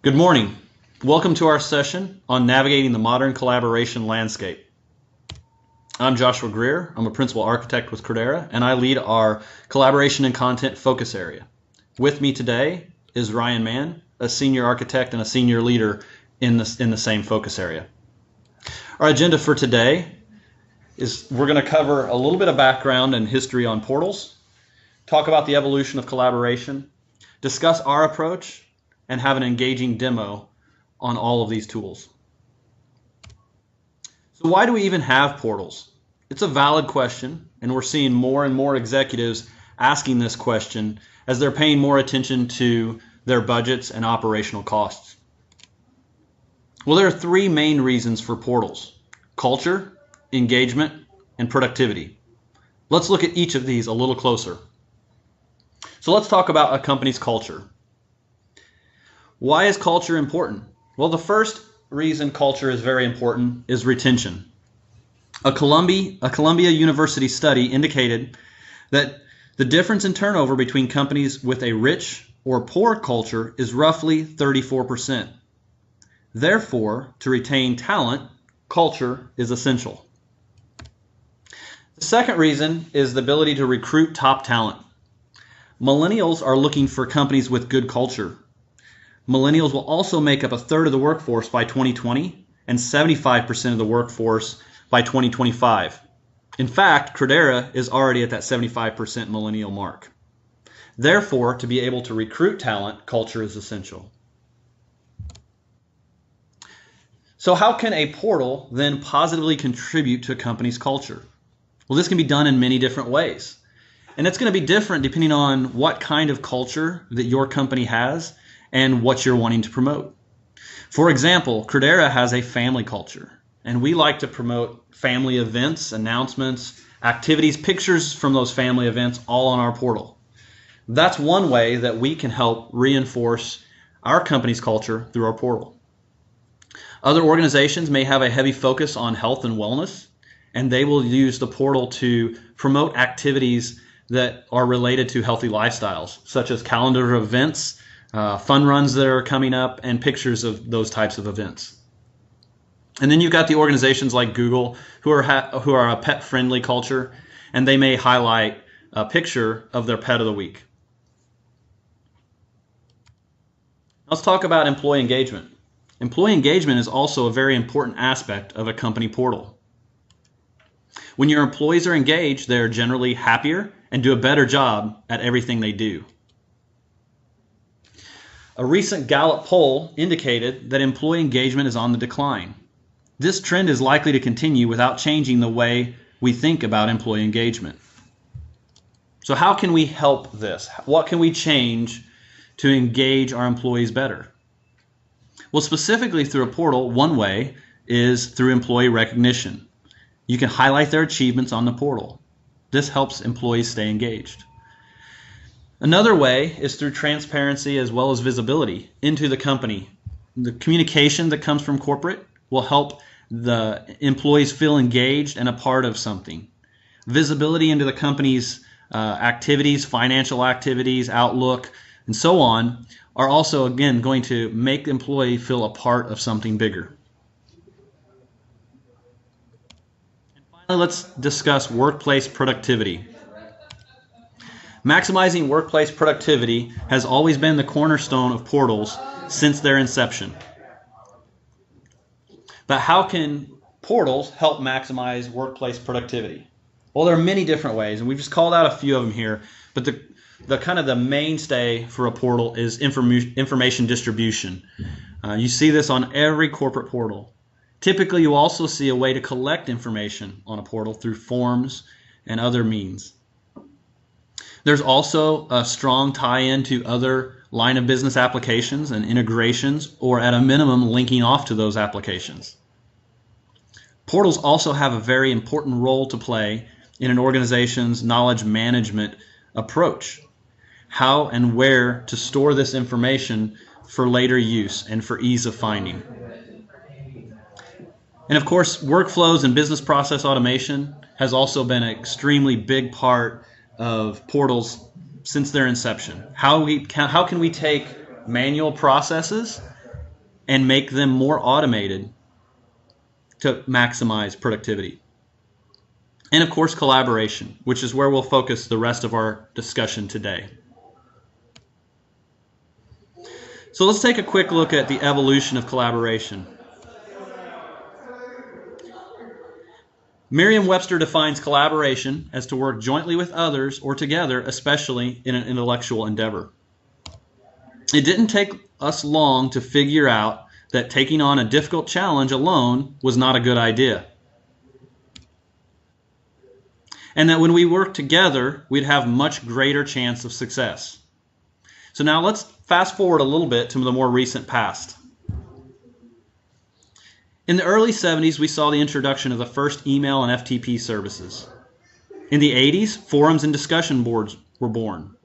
Good morning. Welcome to our session on navigating the modern collaboration landscape. I'm Joshua Grear. I'm a principal architect with Credera, and I lead our collaboration and content focus area. With me today is Ryan Mann, a senior architect and a senior leader in the same focus area. Our agenda for today is we're going to cover a little bit of background and history on portals, talk about the evolution of collaboration, discuss our approach, and have an engaging demo on all of these tools. So why do we even have portals? It's a valid question, and we're seeing more and more executives asking this question as they're paying more attention to their budgets and operational costs. Well, there are three main reasons for portals: culture, engagement, and productivity. Let's look at each of these a little closer. So let's talk about a company's culture. Why is culture important? Well, the first reason culture is very important is retention. A Columbia University study indicated that the difference in turnover between companies with a rich or poor culture is roughly 34%. Therefore, to retain talent, culture is essential. The second reason is the ability to recruit top talent. Millennials are looking for companies with good culture. Millennials will also make up a third of the workforce by 2020 and 75% of the workforce by 2025. In fact, Credera is already at that 75% millennial mark. Therefore, to be able to recruit talent, culture is essential. So how can a portal then positively contribute to a company's culture? Well, this can be done in many different ways. And it's going to be different depending on what kind of culture that your company has and what you're wanting to promote. For example, Credera has a family culture, and we like to promote family events, announcements, activities, pictures from those family events all on our portal. That's one way that we can help reinforce our company's culture through our portal. Other organizations may have a heavy focus on health and wellness, and they will use the portal to promote activities that are related to healthy lifestyles, such as calendar events, fun runs that are coming up, and pictures of those types of events. And then you've got the organizations like Google who are a pet-friendly culture, and they may highlight a picture of their pet of the week. Let's talk about employee engagement. Employee engagement is also a very important aspect of a company portal. When your employees are engaged, they're generally happier and do a better job at everything they do. A recent Gallup poll indicated that employee engagement is on the decline. This trend is likely to continue without changing the way we think about employee engagement. So how can we help this? What can we change to engage our employees better? Well, specifically through a portal, one way is through employee recognition. You can highlight their achievements on the portal. This helps employees stay engaged. Another way is through transparency as well as visibility into the company. The communication that comes from corporate will help the employees feel engaged and a part of something. Visibility into the company's activities, financial activities, outlook, and so on are also, again, going to make the employee feel a part of something bigger. And finally, let's discuss workplace productivity. Maximizing workplace productivity has always been the cornerstone of portals since their inception. But how can portals help maximize workplace productivity? Well, there are many different ways, and we've just called out a few of them here, but the kind of the mainstay for a portal is information distribution. You see this on every corporate portal. Typically, you also see a way to collect information on a portal through forms and other means. There's also a strong tie-in to other line of business applications and integrations, or at a minimum, linking off to those applications. Portals also have a very important role to play in an organization's knowledge management approach. How and where to store this information for later use and for ease of finding. And of course, workflows and business process automation has also been an extremely big part of portals since their inception. How can we take manual processes and make them more automated to maximize productivity. And of course, collaboration, which is where we'll focus the rest of our discussion today. So let's take a quick look at the evolution of collaboration. Merriam-Webster defines collaboration as to work jointly with others or together, especially in an intellectual endeavor. It didn't take us long to figure out that taking on a difficult challenge alone was not a good idea. And that when we work together, we'd have much greater chance of success. So now let's fast forward a little bit to the more recent past. In the early 70s, we saw the introduction of the first email and FTP services. In the 80s, forums and discussion boards were born.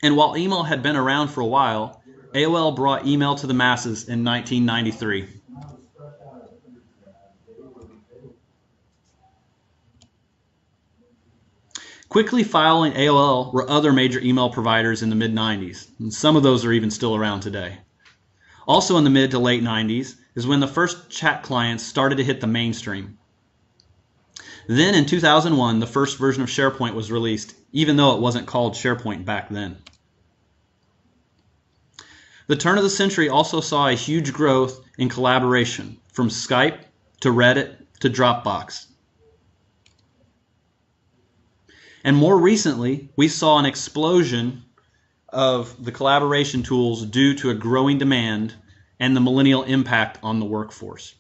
And while email had been around for a while, AOL brought email to the masses in 1993. Quickly following AOL were other major email providers in the mid-90s, and some of those are even still around today. Also in the mid to late 90s is when the first chat clients started to hit the mainstream. Then in 2001, the first version of SharePoint was released, even though it wasn't called SharePoint back then. The turn of the century also saw a huge growth in collaboration, from Skype to Reddit to Dropbox. And more recently, we saw an explosion of the collaboration tools due to a growing demand and the millennial impact on the workforce.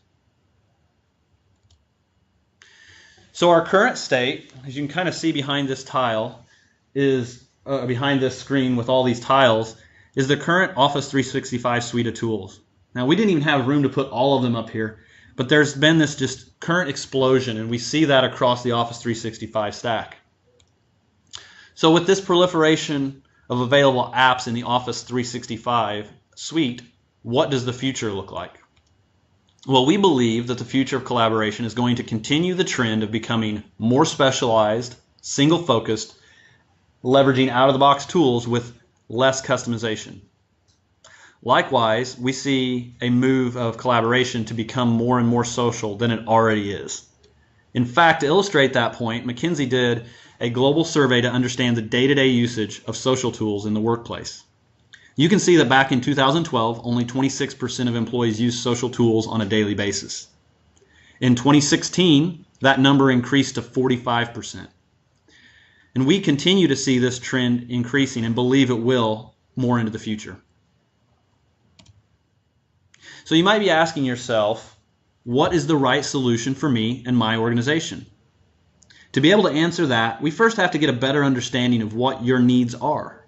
So our current state, as you can kind of see behind this tile, is behind this screen with all these tiles, is the current Office 365 suite of tools. Now, we didn't even have room to put all of them up here, but there's been this just current explosion, and we see that across the Office 365 stack. So with this proliferation of available apps in the Office 365 suite, what does the future look like? Well, we believe that the future of collaboration is going to continue the trend of becoming more specialized, single-focused, leveraging out-of-the-box tools with less customization. Likewise, we see a move of collaboration to become more and more social than it already is. In fact, to illustrate that point, McKinsey did a global survey to understand the day-to-day usage of social tools in the workplace. You can see that back in 2012, only 26% of employees used social tools on a daily basis. In 2016, that number increased to 45%. And we continue to see this trend increasing and believe it will more into the future. So you might be asking yourself, what is the right solution for me and my organization? To be able to answer that, we first have to get a better understanding of what your needs are.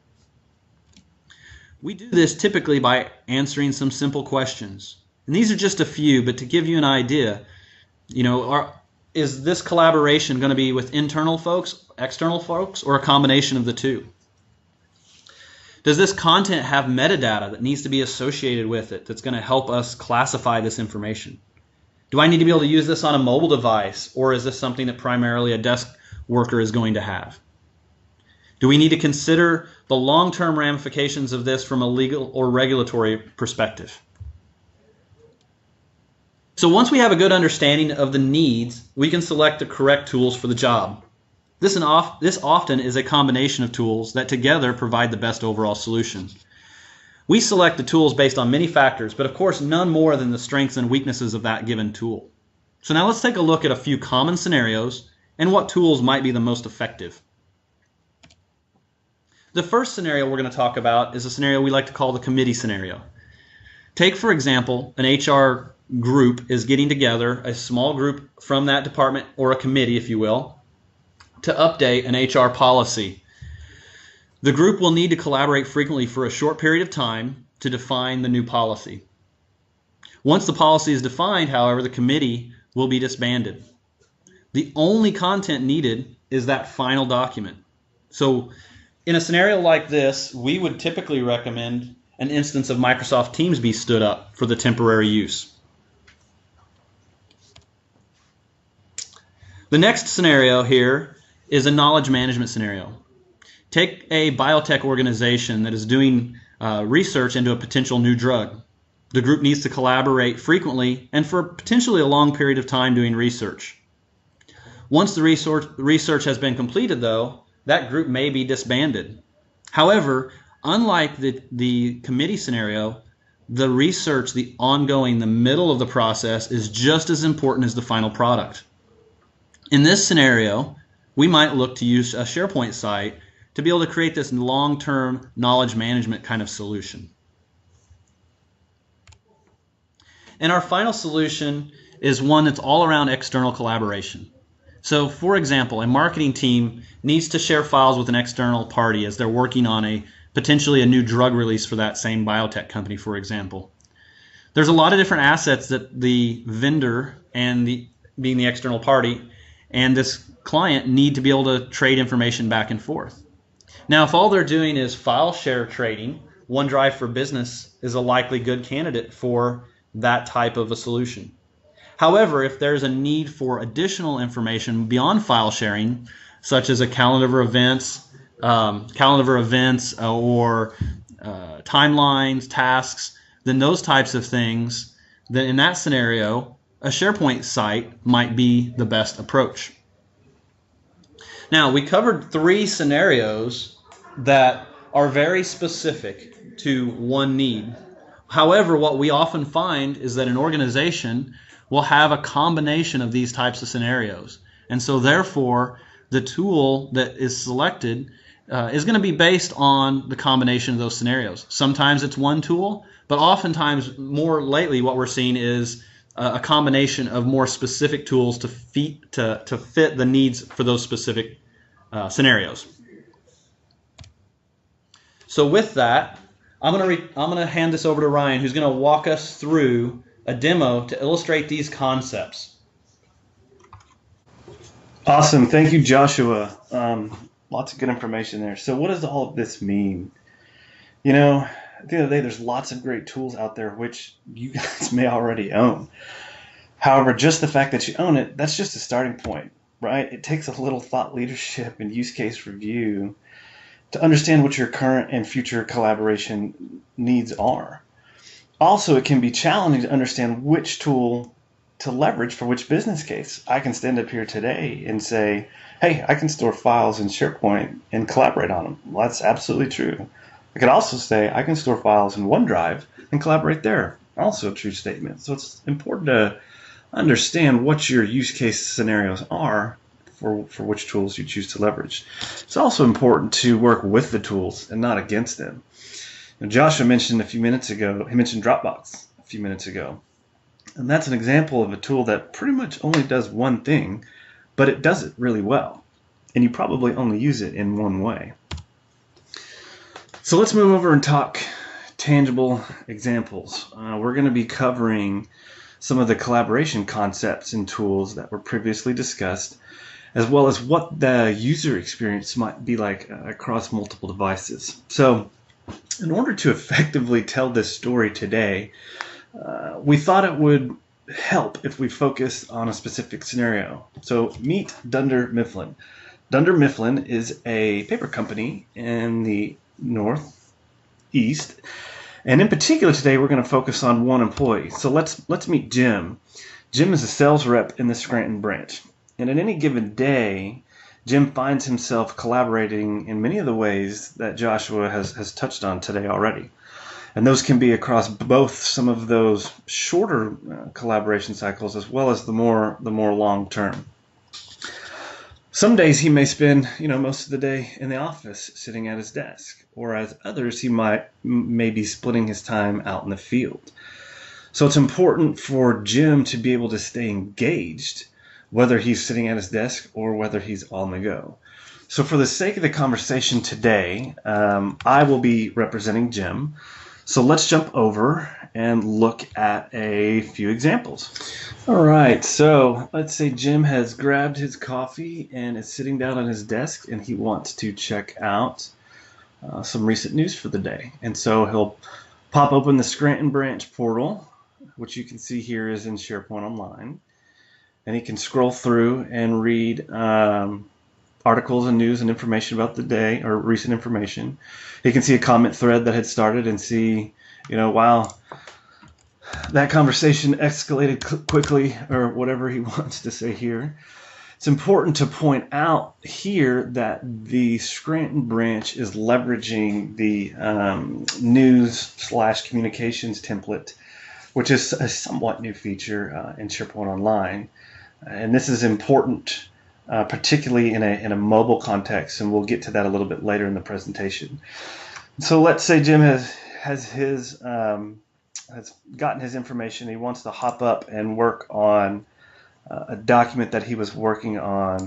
We do this typically by answering some simple questions. And these are just a few, but to give you an idea, is this collaboration going to be with internal folks, external folks, or a combination of the two? Does this content have metadata that needs to be associated with it that's going to help us classify this information? Do I need to be able to use this on a mobile device, or is this something that primarily a desk worker is going to have? Do we need to consider the long-term ramifications of this from a legal or regulatory perspective? So once we have a good understanding of the needs, we can select the correct tools for the job. This often is a combination of tools that together provide the best overall solution. We select the tools based on many factors, but of course none more than the strengths and weaknesses of that given tool. So now let's take a look at a few common scenarios and what tools might be the most effective. The first scenario we're going to talk about is a scenario we like to call the committee scenario. Take, for example, an HR group is getting together, a small group from that department, or a committee, if you will, to update an HR policy. The group will need to collaborate frequently for a short period of time to define the new policy. Once the policy is defined, however, the committee will be disbanded. The only content needed is that final document. So in a scenario like this, we would typically recommend an instance of Microsoft Teams be stood up for the temporary use. The next scenario here is a knowledge management scenario. Take a biotech organization that is doing research into a potential new drug. The group needs to collaborate frequently and for potentially a long period of time doing research. Once the research has been completed, though, that group may be disbanded. However, unlike the committee scenario, the research, the ongoing, the middle of the process is just as important as the final product. In this scenario, we might look to use a SharePoint site to be able to create this long-term knowledge management kind of solution. And our final solution is one that's all around external collaboration. So, for example, a marketing team needs to share files with an external party as they're working on potentially a new drug release for that same biotech company, for example. There's a lot of different assets that the vendor and being the external party and this client need to be able to trade information back and forth. Now, if all they're doing is file share trading, OneDrive for Business is a likely good candidate for that type of a solution. However, if there's a need for additional information beyond file sharing, such as a calendar of events, or timelines, tasks, then those types of things, then in that scenario, a SharePoint site might be the best approach. Now, we covered 3 scenarios that are very specific to one need. However, what we often find is that an organization will have a combination of these types of scenarios. And so therefore, the tool that is selected is going to be based on the combination of those scenarios. Sometimes it's one tool, but oftentimes, more lately, what we're seeing is a combination of more specific tools to fit the needs for those specific scenarios. So with that, I'm going to hand this over to Ryan, who's going to walk us through a demo to illustrate these concepts. Awesome. Thank you, Joshua. Lots of good information there. So what does all of this mean? You know, at the end of the day, there's lots of great tools out there which you guys may already own. However, just the fact that you own it, that's just a starting point, right? It takes a little thought leadership and use case review to understand what your current and future collaboration needs are. Also, it can be challenging to understand which tool to leverage for which business case. I can stand up here today and say, hey, I can store files in SharePoint and collaborate on them. Well, that's absolutely true. I could also say I can store files in OneDrive and collaborate there. Also a true statement. So it's important to understand what your use case scenarios are for which tools you choose to leverage. It's also important to work with the tools and not against them. Now, Joshua mentioned he mentioned Dropbox a few minutes ago. And that's an example of a tool that pretty much only does one thing, but it does it really well. And you probably only use it in one way. So let's move over and talk tangible examples. We're going to be covering some of the collaboration concepts and tools that were previously discussed, as well as what the user experience might be like across multiple devices. So in order to effectively tell this story today, we thought it would help if we focus on a specific scenario. So meet Dunder Mifflin. Dunder Mifflin is a paper company in the Northeast. And in particular today, we're going to focus on one employee. So let's meet Jim. Jim is a sales rep in the Scranton branch. And at any given day, Jim finds himself collaborating in many of the ways that Joshua has touched on today already. And those can be across both some of those shorter collaboration cycles as well as the more long term. Some days he may spend, most of the day in the office sitting at his desk, whereas others he may be splitting his time out in the field. So it's important for Jim to be able to stay engaged, whether he's sitting at his desk or whether he's on the go. So for the sake of the conversation today, I will be representing Jim. So let's jump over and look at a few examples. All right, so let's say Jim has grabbed his coffee and is sitting down on his desk and he wants to check out some recent news for the day. And so he'll pop open the Scranton branch portal, which you can see here is in SharePoint Online. And he can scroll through and read articles and news and information about the day or recent information. He can see a comment thread that had started and see, wow, That conversation escalated quickly, or whatever he wants to say here. It's important to point out here that the Scranton branch is leveraging the news/communications template, which is a somewhat new feature in SharePoint Online. And this is important, particularly in a mobile context, and we'll get to that a little bit later in the presentation. So let's say Jim has gotten his information. He wants to hop up and work on a document that he was working on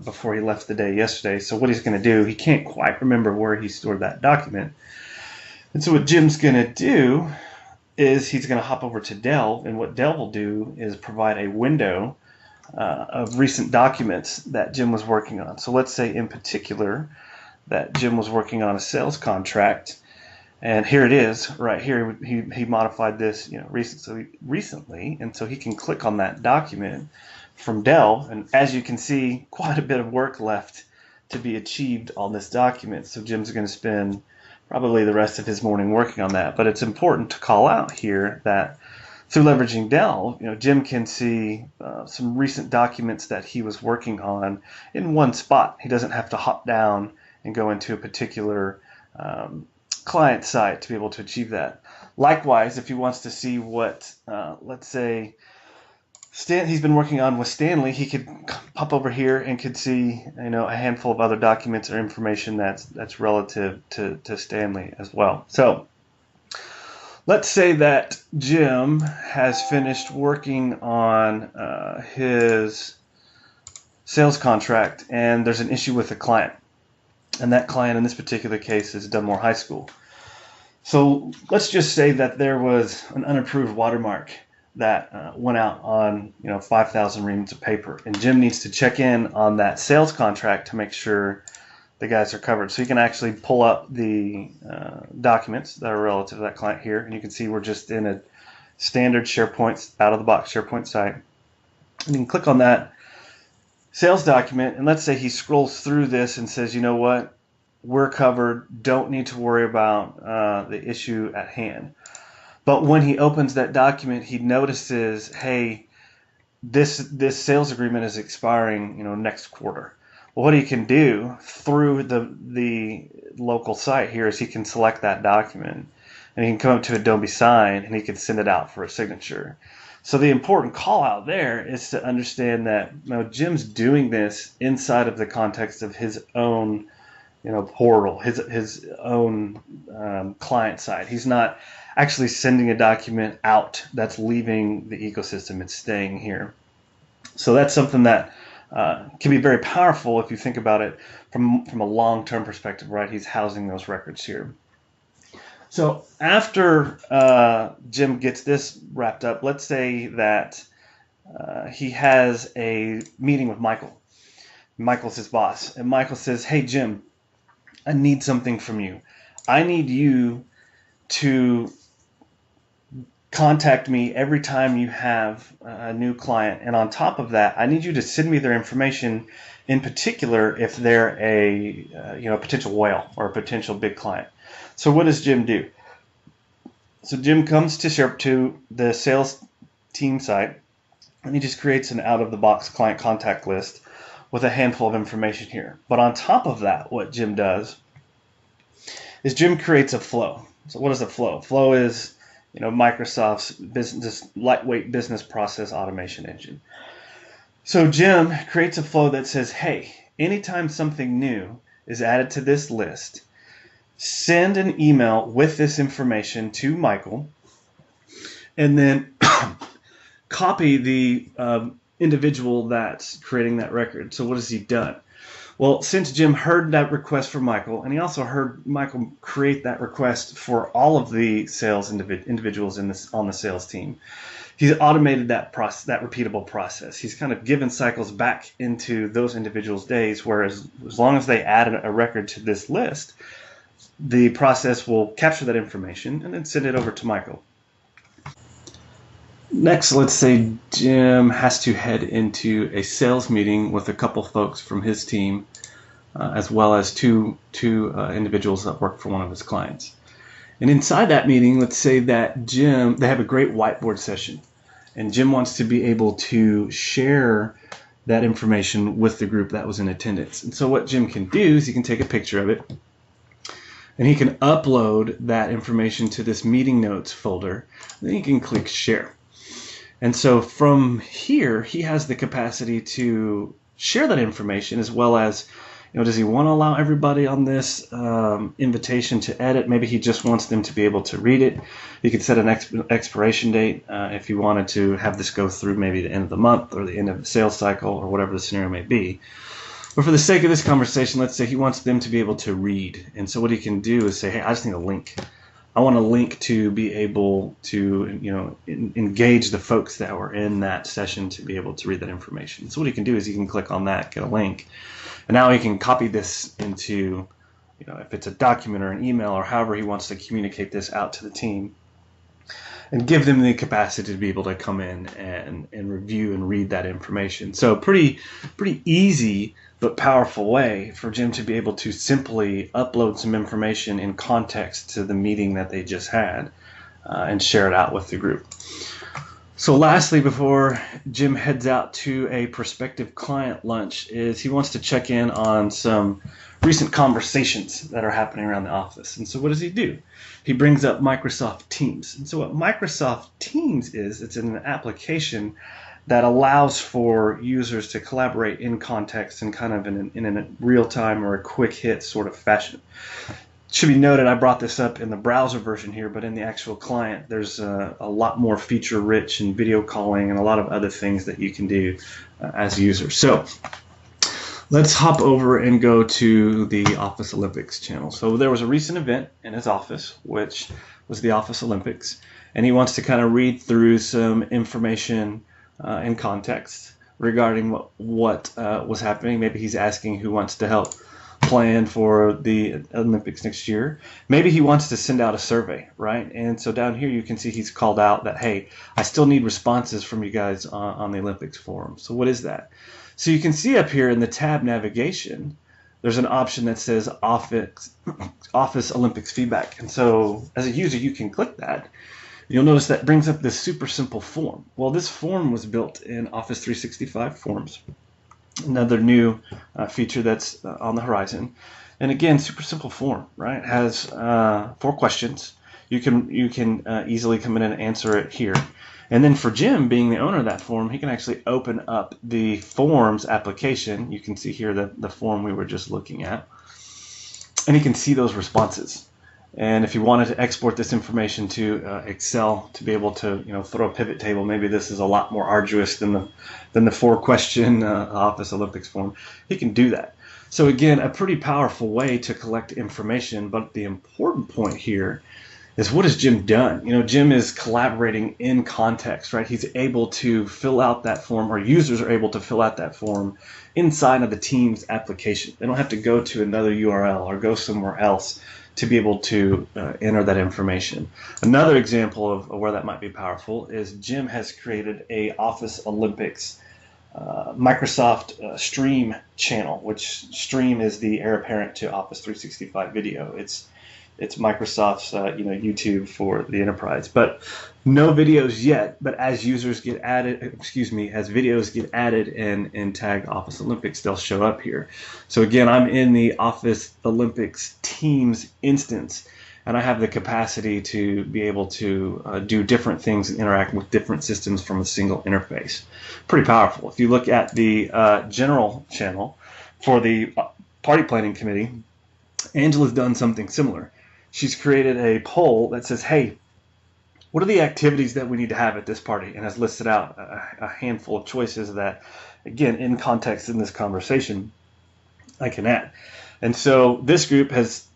before he left the day yesterday. So what he's going to do, he can't quite remember where he stored that document. And so what Jim's going to do is he's going to hop over to Delve, and what Delve will do is provide a window of recent documents that Jim was working on. So let's say in particular that Jim was working on a sales contract, and here it is right here. He modified this recently, and so he can click on that document from Delve, and as you can see, quite a bit of work left to be achieved on this document. So Jim's going to spend probably the rest of his morning working on that. But it's important to call out here that through leveraging Delve, Jim can see some recent documents that he was working on in one spot. He doesn't have to hop down and go into a particular client site to be able to achieve that. Likewise, if he wants to see what, let's say, he's been working on with Stanley, he could pop over here and could see, a handful of other documents or information that's relative to Stanley as well. So let's say that Jim has finished working on his sales contract, and there's an issue with the client. And that client in this particular case is Dunmore High School. So let's just say that there was an unapproved watermark that went out on 5,000 reams of paper, and Jim needs to check in on that sales contract to make sure the guys are covered. So you can actually pull up the documents that are relative to that client here, and you can see we're just in a standard SharePoint, out-of-the-box SharePoint site. And you can click on that sales document, and let's say he scrolls through this and says, you know what, we're covered, don't need to worry about the issue at hand. But when he opens that document, he notices, hey, this sales agreement is expiring next quarter. Well, what he can do through the local site here is he can select that document, and he can come up to Adobe Sign, and he can send it out for a signature. So the important call out there is to understand that Jim's doing this inside of the context of his own portal, his own client side. He's not actually sending a document out that's leaving the ecosystem. It's staying here. So that's something that can be very powerful if you think about it from a long-term perspective, right? He's housing those records here. So after Jim gets this wrapped up, let's say that he has a meeting with Michael. Michael's his boss, and Michael says, hey, Jim, I need something from you. I need you to contact me every time you have a new client, and on top of that, I need you to send me their information, in particular if they're a potential whale or a potential big client. So what does Jim do? So Jim comes to the sales team site, and he just creates an out-of-the-box client contact list with a handful of information here. But on top of that, what Jim does is Jim creates a flow. So what is a flow? Flow is Microsoft's lightweight business process automation engine. So Jim creates a flow that says, hey, anytime something new is added to this list, send an email with this information to Michael, and then copy the individual that's creating that record. So what has he done? Well, since Jim heard that request from Michael, and he also heard Michael create that request for all of the sales individuals on the sales team, he's automated that process, that repeatable process. He's kind of given cycles back into those individuals' days, whereas as long as they add a record to this list, the process will capture that information and then send it over to Michael. Next, let's say Jim has to head into a sales meeting with a couple folks from his team, as well as two individuals that work for one of his clients. And inside that meeting, let's say that they have a great whiteboard session, and Jim wants to be able to share that information with the group that was in attendance. And so what Jim can do is he can take a picture of it, and he can upload that information to this meeting notes folder. Then he can click share. And so from here, he has the capacity to share that information, as well as, does he want to allow everybody on this invitation to edit? Maybe he just wants them to be able to read it. You could set an expiration date if you wanted to have this go through maybe the end of the month or the end of the sales cycle or whatever the scenario may be. But for the sake of this conversation, let's say he wants them to be able to read. And so what he can do is say, hey, I just need a link. I want a link to be able to, engage the folks that were in that session to be able to read that information. So what he can do is he can click on that, get a link, and now he can copy this into, if it's a document or an email or however he wants to communicate this out to the team, and give them the capacity to be able to come in and review and read that information. So pretty easy but powerful way for Jim to be able to simply upload some information in context to the meeting that they just had and share it out with the group. So lastly, before Jim heads out to a prospective client lunch, is he wants to check in on some recent conversations that are happening around the office. And so what does he do? He brings up Microsoft Teams. And so what Microsoft Teams is, it's an application that allows for users to collaborate in context and kind of in a real-time or a quick hit sort of fashion. It should be noted, I brought this up in the browser version here, but in the actual client, there's a lot more feature-rich and video calling and a lot of other things that you can do as a user. So let's hop over and go to the Office Olympics channel. So there was a recent event in his office, which was the Office Olympics, and he wants to kind of read through some information in context regarding what was happening. Maybe he's asking who wants to help plan for the Olympics next year. Maybe he wants to send out a survey, right? And so down here you can see he's called out that, hey, I still need responses from you guys on the Olympics forum. So what is that? So you can see up here in the tab navigation, there's an option that says Office Olympics feedback. And so as a user, you can click that. You'll notice that brings up this super simple form. Well, this form was built in Office 365 Forms, another new feature that's on the horizon. And again, super simple form, right? It has 4 questions. You can easily come in and answer it here. And then for Jim, being the owner of that form, he can actually open up the Forms application. You can see here the form we were just looking at. And he can see those responses. And if you wanted to export this information to Excel to be able to throw a pivot table, maybe this is a lot more arduous than the 4-question Office Olympics form, he can do that. So again, a pretty powerful way to collect information. But the important point here is, what has Jim done? Jim is collaborating in context, right? He's able to fill out that form, or users are able to fill out that form inside of the Teams application. They don't have to go to another URL or go somewhere else to be able to enter that information. Another example of where that might be powerful is Jim has created a Office Olympics Microsoft Stream channel, which Stream is the heir apparent to Office 365 Video. It's Microsoft's YouTube for the enterprise, but no videos yet. But as users get added, as videos get added and tagged Office Olympics, they'll show up here. So again, I'm in the Office Olympics Teams instance, and I have the capacity to be able to do different things and interact with different systems from a single interface. Pretty powerful. If you look at the general channel for the party planning committee, Angela's done something similar. She's created a poll that says, hey, what are the activities that we need to have at this party? And has listed out a handful of choices that, again, in context in this conversation, I can add. And so this group has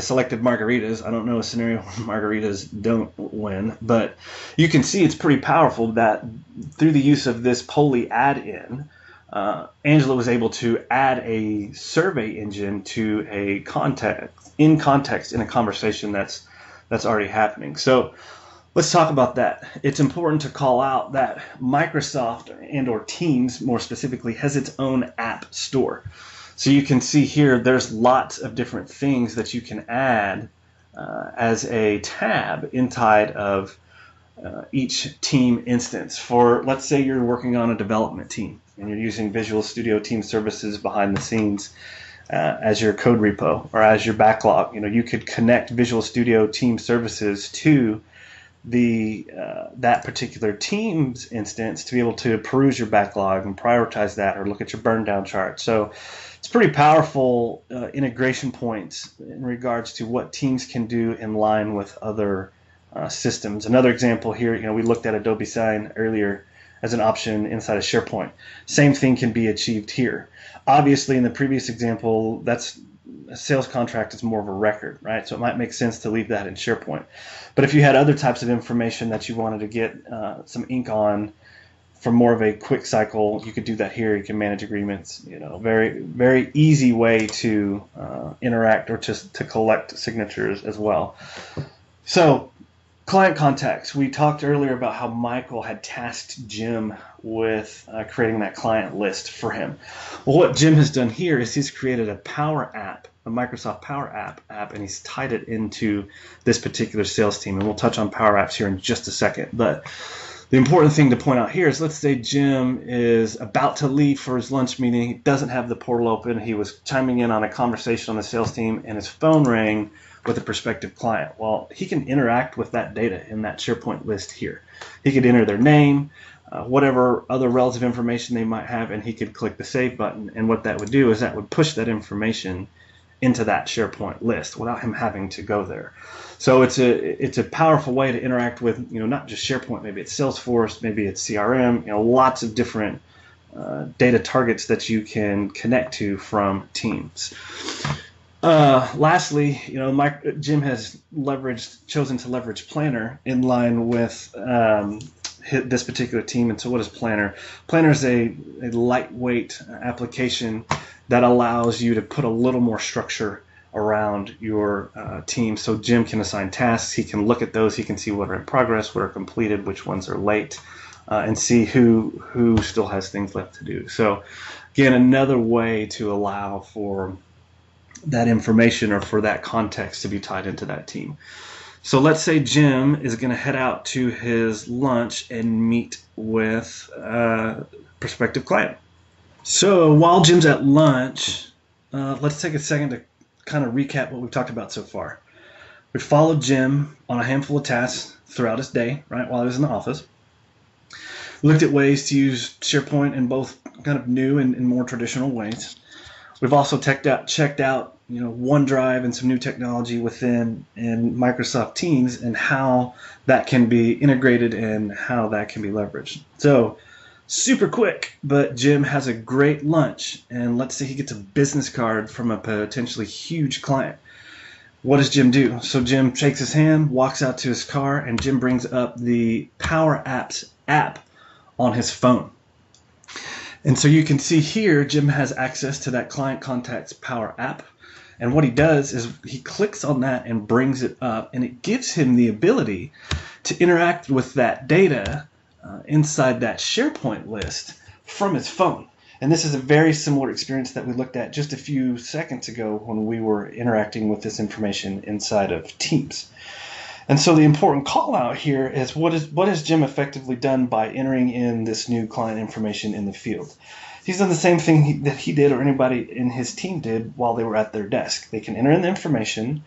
selected margaritas. I don't know a scenario where margaritas don't win, but you can see it's pretty powerful that through the use of this Polly add-in, Angela was able to add a survey engine to a context in a conversation that's already happening. So let's talk about that. It's important to call out that Microsoft and/or Teams, more specifically, has its own app store. So you can see here there's lots of different things that you can add as a tab inside of each team instance. For, let's say you're working on a development team and you're using Visual Studio Team Services behind the scenes as your code repo or as your backlog. You could connect Visual Studio Team Services to that particular team's instance to be able to peruse your backlog and prioritize that, or look at your burn down chart. So it's pretty powerful integration points in regards to what teams can do in line with other systems. Another example here, we looked at Adobe Sign earlier as an option inside of SharePoint. Same thing can be achieved here. Obviously, in the previous example, that's a sales contract is more of a record, right? So it might make sense to leave that in SharePoint. But if you had other types of information that you wanted to get some ink on for more of a quick cycle, you could do that here. You can manage agreements. Very, very easy way to interact or just to collect signatures as well. So, client contacts. We talked earlier about how Michael had tasked Jim with creating that client list for him. Well, what Jim has done here is he's created a Power App, a Microsoft Power App, and he's tied it into this particular sales team. And we'll touch on Power Apps here in just a second. But the important thing to point out here is, let's say Jim is about to leave for his lunch meeting. He doesn't have the portal open. He was chiming in on a conversation on the sales team, and his phone rang with a prospective client. Well, he can interact with that data in that SharePoint list here. He could enter their name, whatever other relative information they might have, and he could click the save button. And what that would do is that would push that information into that SharePoint list without him having to go there. So it's a powerful way to interact with, not just SharePoint. Maybe it's Salesforce, maybe it's CRM. Lots of different data targets that you can connect to from Teams. Lastly, Jim has chosen to leverage Planner in line with this particular team. And so what is Planner? Planner is a lightweight application that allows you to put a little more structure around your team. So Jim can assign tasks. He can look at those. He can see what are in progress, what are completed, which ones are late, and see who still has things left to do. So again, another way to allow for that information or for that context to be tied into that team. So let's say Jim is going to head out to his lunch and meet with a prospective client. So while Jim's at lunch, let's take a second to kind of recap what we've talked about so far. We followed Jim on a handful of tasks throughout his day, right, while he was in the office. We looked at ways to use SharePoint in both kind of new and more traditional ways. We've also checked out OneDrive and some new technology within Microsoft Teams and how that can be integrated and how that can be leveraged. So super quick, but Jim has a great lunch, and let's say he gets a business card from a potentially huge client. What does Jim do? So Jim shakes his hand, walks out to his car, and Jim brings up the Power Apps app on his phone. And so you can see here, Jim has access to that Client Contacts Power App. And what he does is he clicks on that and brings it up, and it gives him the ability to interact with that data inside that SharePoint list from his phone. And this is a very similar experience that we looked at just a few seconds ago when we were interacting with this information inside of Teams. And so the important call out here is what has Jim effectively done by entering in this new client information in the field? He's done the same thing that he did or anybody in his team did while they were at their desk. They can enter in the information,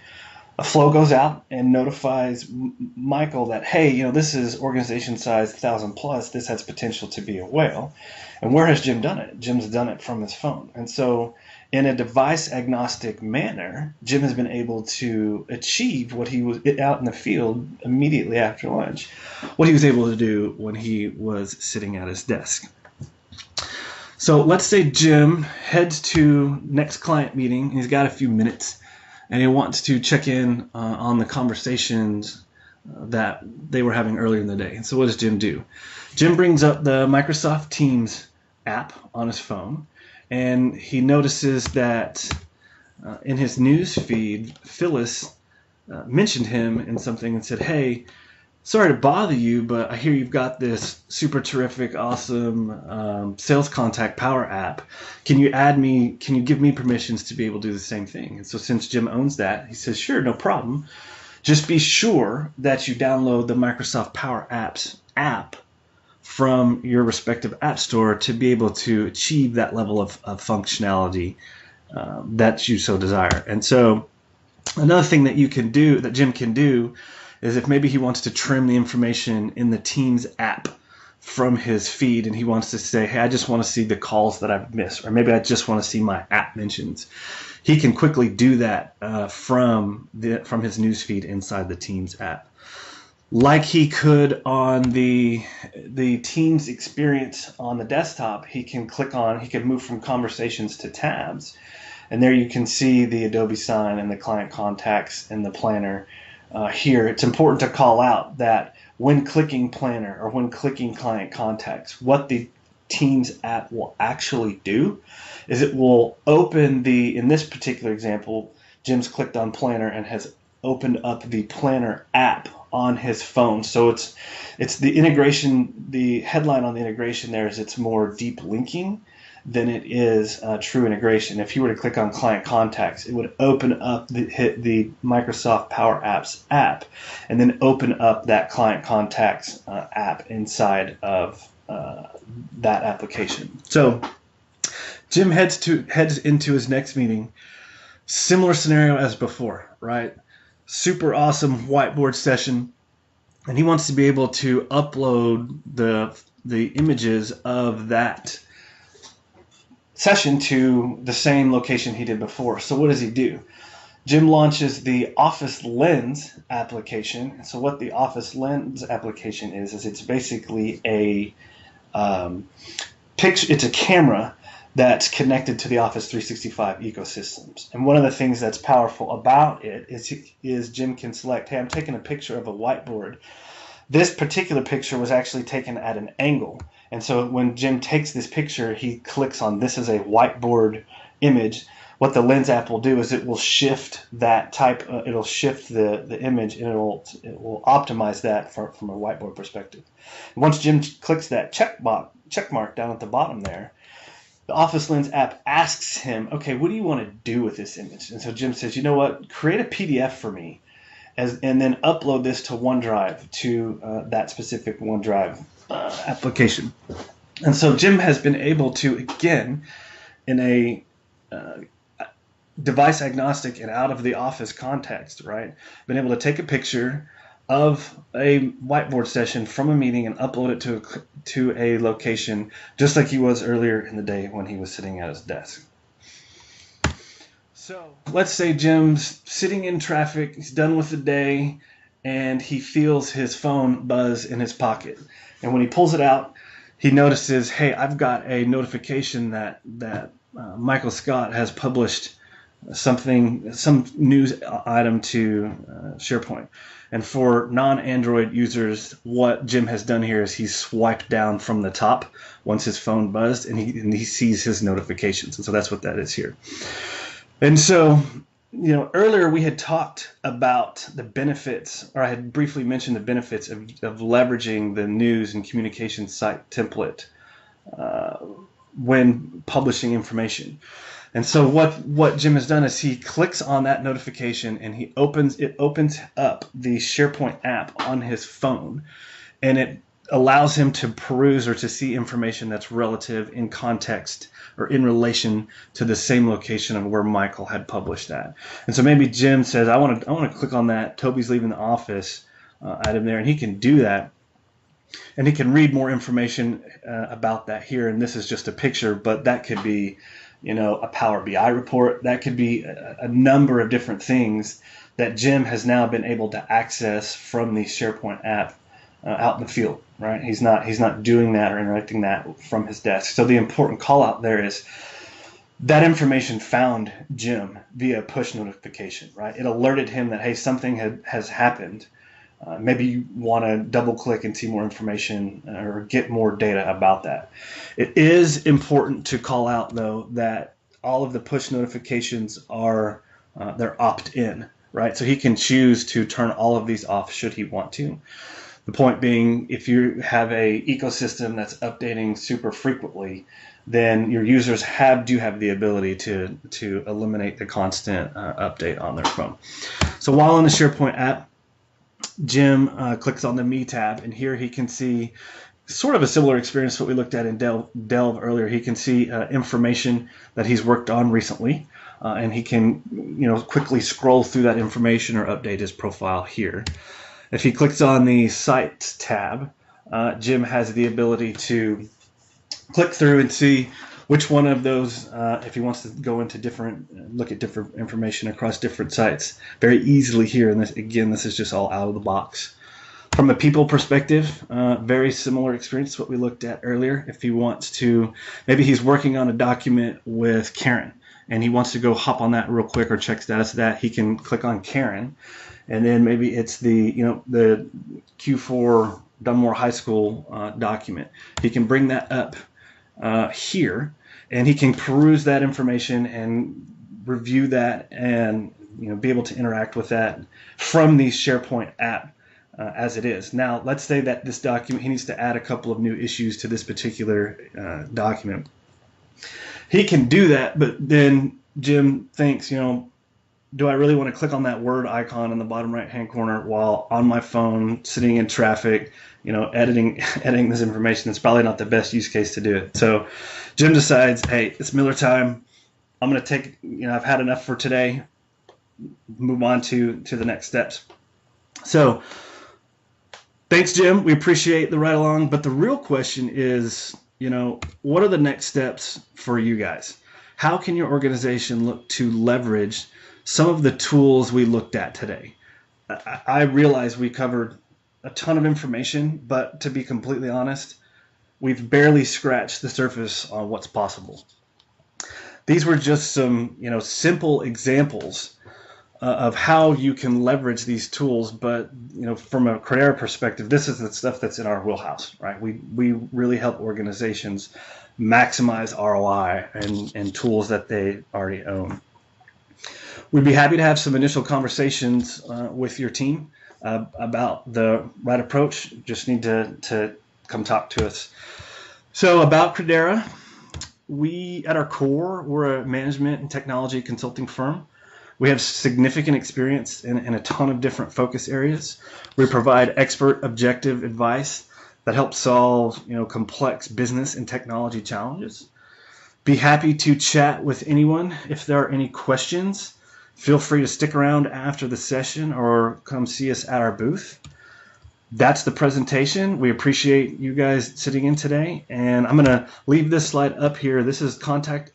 a flow goes out and notifies Michael that, hey, this is organization size 1,000 plus, this has potential to be a whale. And where has Jim done it? Jim's done it from his phone. And so in a device agnostic manner, Jim has been able to achieve what he was out in the field immediately after lunch, what he was able to do when he was sitting at his desk. So let's say Jim heads to next client meeting. He's got a few minutes, and he wants to check in on the conversations that they were having earlier in the day. And so what does Jim do? Jim brings up the Microsoft Teams app on his phone, and he notices that in his news feed, Phyllis mentioned him in something and said, hey, sorry to bother you, but I hear you've got this super terrific, awesome sales contact power app. Can you give me permissions to be able to do the same thing? And so since Jim owns that, he says, sure, no problem. Just be sure that you download the Microsoft Power Apps app from your respective app store to be able to achieve that level of functionality that you so desire. And so another thing that you can do, that Jim can do, is if maybe he wants to trim the information in the Teams app from his feed and he wants to say, hey, I just want to see the calls that I've missed, or maybe I just want to see my app mentions. He can quickly do that from his newsfeed inside the Teams app. Like he could on the Teams experience on the desktop, he can move from conversations to tabs. And there you can see the Adobe sign and the client contacts and the planner. Here, it's important to call out that when clicking planner or when clicking client contacts, what the Teams app will actually do is it will open in this particular example, Jim's clicked on planner and has opened up the planner app on his phone. So it's the integration, the headline on the integration there is it's more deep linking than it is true integration. If you were to click on client contacts, it would open up the Microsoft Power Apps app and then open up that client contacts app inside of that application. So Jim heads into his next meeting. Similar scenario as before, right? Super awesome whiteboard session, and he wants to be able to upload the images of that session to the same location he did before. So what does he do? Jim launches the Office Lens application. So what the Office Lens application is it's basically a picture. It's a camera that's connected to the Office 365 ecosystems. And one of the things that's powerful about it is Jim can select, hey, I'm taking a picture of a whiteboard. This particular picture was actually taken at an angle. And so when Jim takes this picture, he clicks on this as a whiteboard image. What the Lens app will do is it will shift that type, it'll shift the image, and it will optimize that from a whiteboard perspective. Once Jim clicks that check mark down at the bottom there, the Office Lens app asks him, okay, what do you want to do with this image? And so Jim says, you know what, create a PDF for me and then upload this to OneDrive, to that specific OneDrive application. And so Jim has been able to, again, in a device agnostic and out of the office context, right, been able to take a picture of a whiteboard session from a meeting and upload it to a location just like he was earlier in the day when he was sitting at his desk. So let's say Jim's sitting in traffic, he's done with the day, and he feels his phone buzz in his pocket. And when he pulls it out, he notices, hey, I've got a notification that Michael Scott has published some news item to SharePoint. And for non-Android users, what Jim has done here is he's swiped down from the top once his phone buzzed, and he sees his notifications. And so that's what that is here. And so, earlier we had talked about the benefits, or I had briefly mentioned the benefits of leveraging the news and communication site template when publishing information. And so what Jim has done is he clicks on that notification and it opens up the SharePoint app on his phone, and it allows him to peruse or to see information that's relative in context or in relation to the same location of where Michael had published that. And so maybe Jim says, I want to click on that. Toby's leaving the office item there, and he can do that. And he can read more information about that here. And this is just a picture, but that could be, a Power BI report. That could be a number of different things that Jim has now been able to access from the SharePoint app out in the field, right? He's not doing that or interacting that from his desk. So the important call out there is that information found Jim via push notification, right? It alerted him that, hey, something has happened. Maybe you want to double click and see more information or get more data about that. It is important to call out, though, that all of the push notifications are they're opt-in, right? So he can choose to turn all of these off should he want to. The point being, if you have a ecosystem that's updating super frequently, then your users do have the ability to eliminate the constant update on their phone. So while in the SharePoint app, Jim clicks on the Me tab, and here he can see sort of a similar experience to what we looked at in Delve earlier. He can see information that he's worked on recently, and he can quickly scroll through that information or update his profile here. If he clicks on the Sites tab, Jim has the ability to click through and see which one of those, if he wants to go into look at different information across different sites, very easily here. And this is just all out of the box. From a people perspective, very similar experience to what we looked at earlier. If he wants to, maybe he's working on a document with Karen, and he wants to go hop on that real quick or check status of that, he can click on Karen, and then maybe it's the Q4 Dunmore High School document. He can bring that up here, and he can peruse that information and review that, and be able to interact with that from the SharePoint app as it is. Now, let's say that this document, he needs to add a couple of new issues to this particular document. He can do that, but then Jim thinks, do I really want to click on that Word icon in the bottom right-hand corner while on my phone, sitting in traffic, editing this information? It's probably not the best use case to do it. So Jim decides, hey, it's Miller time. I'm going to take, I've had enough for today. Move on to the next steps. So thanks, Jim. We appreciate the ride along. But the real question is, what are the next steps for you guys? How can your organization look to leverage some of the tools we looked at today? I realize we covered a ton of information, but to be completely honest, we've barely scratched the surface on what's possible. These were just some, simple examples of how you can leverage these tools, but from a Credera perspective, this is the stuff that's in our wheelhouse, right? We really help organizations maximize ROI and tools that they already own. We'd be happy to have some initial conversations with your team about the right approach. Just need to come talk to us. So about Credera, at our core, we're a management and technology consulting firm. We have significant experience in a ton of different focus areas. We provide expert, objective advice that helps solve complex business and technology challenges. Be happy to chat with anyone. If there are any questions, feel free to stick around after the session or come see us at our booth. That's the presentation. We appreciate you guys sitting in today, and I'm going to leave this slide up here. This is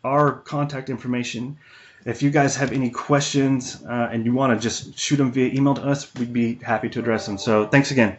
our contact information. If you guys have any questions and you want to just shoot them via email to us, we'd be happy to address them. So thanks again.